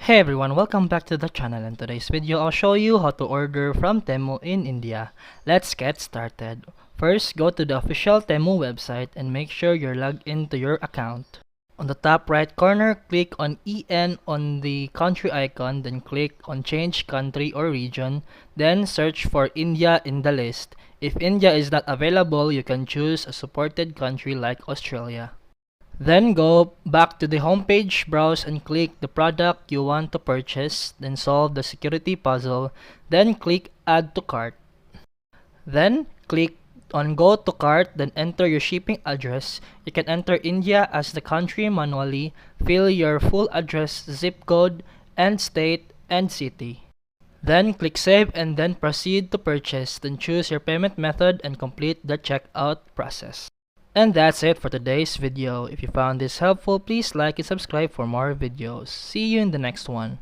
Hey everyone, welcome back to the channel. In today's video, I'll show you how to order from Temu in India. Let's get started. First, go to the official Temu website and make sure you're logged into your account. On the top right corner, click on EN on the country icon, then click on change country or region, then search for India in the list. If India is not available, you can choose a supported country like Australia. Then go back to the homepage, browse and click the product you want to purchase, then solve the security puzzle, then click add to cart. Then click on go to cart, then enter your shipping address. You can enter India as the country manually, fill your full address, zip code, and state and city. Then click save and then proceed to purchase, then choose your payment method and complete the checkout process. And that's it for today's video. If you found this helpful, please like and subscribe for more videos. See you in the next one.